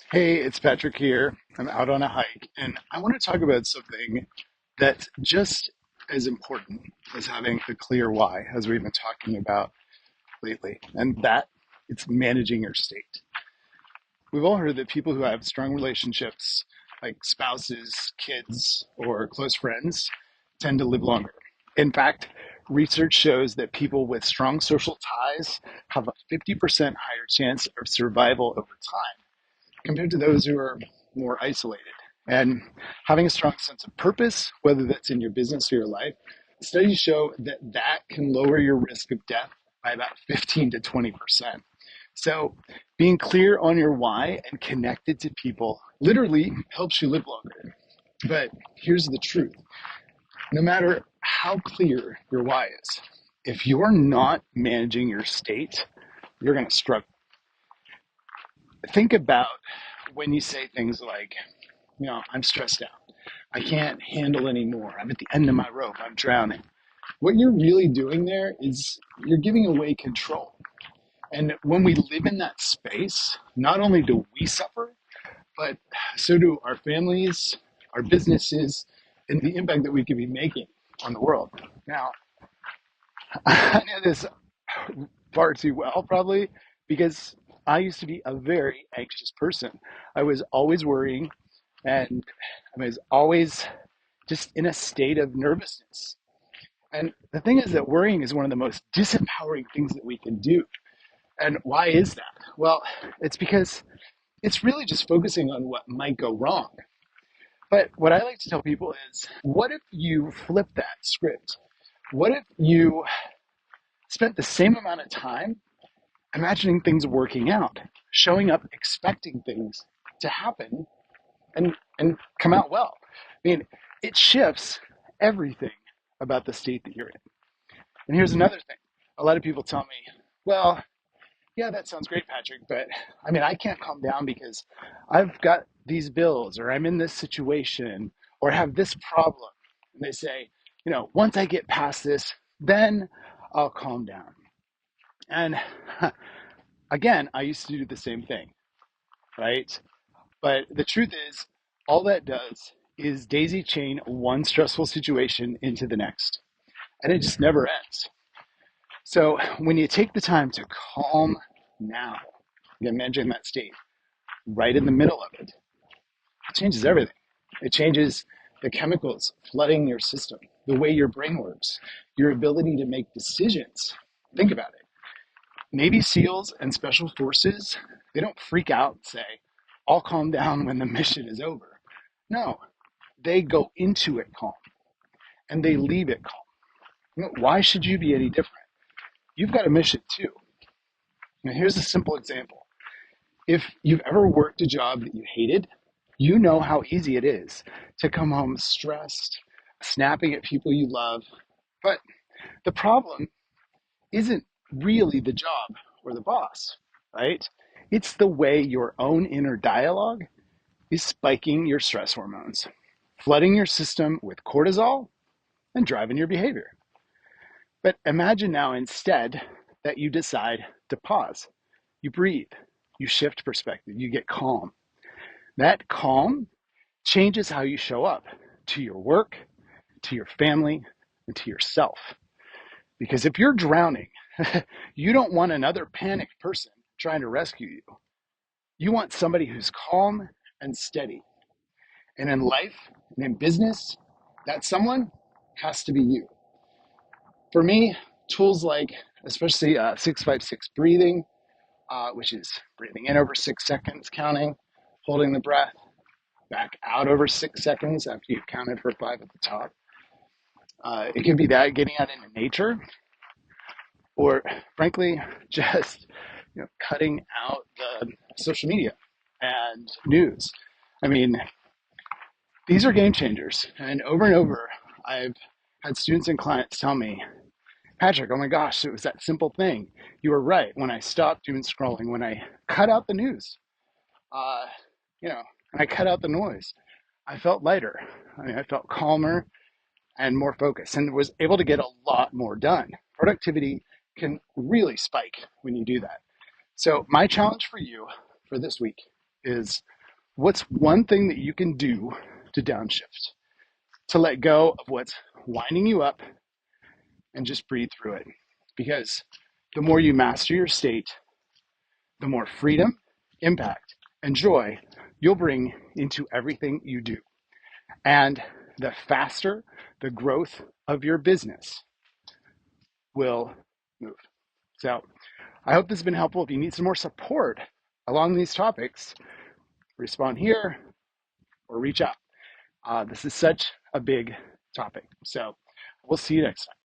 Hey, it's Patrick here. I'm out on a hike, and I want to talk about something that's just as important as having a clear why, as we've been talking about lately, and that it's managing your state. We've all heard that people who have strong relationships, like spouses, kids, or close friends, tend to live longer. In fact, research shows that people with strong social ties have a 50% higher chance of survival over time compared to those who are more isolated. And having a strong sense of purpose, whether that's in your business or your life, studies show that that can lower your risk of death by about 15 to 20%. So being clear on your why and connected to people literally helps you live longer. But here's the truth. No matter how clear your why is, if you're not managing your state, you're going to struggle. Think about when you say things like, I'm stressed out. I can't handle anymore. I'm at the end of my rope. I'm drowning. What you're really doing there is you're giving away control. And when we live in that space, not only do we suffer, but so do our families, our businesses, and the impact that we could be making on the world. Now, I know this far too well, probably, because I used to be a very anxious person. I was always worrying and I was always just in a state of nervousness. And the thing is that worrying is one of the most disempowering things that we can do. And why is that? Well, it's because it's really just focusing on what might go wrong. But what I like to tell people is what if you flip that script? What if you spent the same amount of time imagining things working out, showing up expecting things to happen and come out well? I mean, it shifts everything about the state that you're in. And here's another thing. A lot of people tell me, well, yeah, that sounds great, Patrick, but I mean, I can't calm down because I've got these bills or I'm in this situation or have this problem. And they say, once I get past this, then I'll calm down. And again, I used to do the same thing, right? But the truth is, all that does is daisy chain one stressful situation into the next, and it just never ends. So when you take the time to calm now, again, imagine that state right in the middle of it, it changes everything. It changes the chemicals flooding your system, the way your brain works, your ability to make decisions. Think about it. Navy SEALs and special forces, they don't freak out and say, I'll calm down when the mission is over. No, they go into it calm and they leave it calm. Why should you be any different? You've got a mission too. Now, here's a simple example. If you've ever worked a job that you hated, you know how easy it is to come home stressed, snapping at people you love. But the problem isn't really the job or the boss, right? It's the way your own inner dialogue is spiking your stress hormones, flooding your system with cortisol and driving your behavior. But imagine now instead that you decide to pause. You breathe, you shift perspective, you get calm. That calm changes how you show up to your work, to your family, and to yourself. Because if you're drowning, you don't want another panicked person trying to rescue you. You want somebody who's calm and steady. And in life and in business, that someone has to be you. For me, tools like, especially 656 breathing, which is breathing in over 6 seconds, counting, holding the breath, back out over 6 seconds after you've counted for five at the top. It can be that getting out into nature, or frankly, just cutting out the social media and news. I mean, these are game changers. And over, I've had students and clients tell me, Patrick, oh my gosh, it was that simple thing. You were right. When I stopped doing scrolling, when I cut out the news, uh, and I cut out the noise, I felt lighter. I mean, I felt calmer and more focused and was able to get a lot more done. Productivity can really spike when you do that. So, my challenge for you for this week is What's one thing that you can do to downshift, to let go of what's winding you up and just breathe through it? Because the more you master your state, the more freedom, impact, and joy you'll bring into everything you do. And the faster the growth of your business will move. So I hope this has been helpful. If you need some more support along these topics, respond here or reach out. This is such a big topic. So we'll see you next time.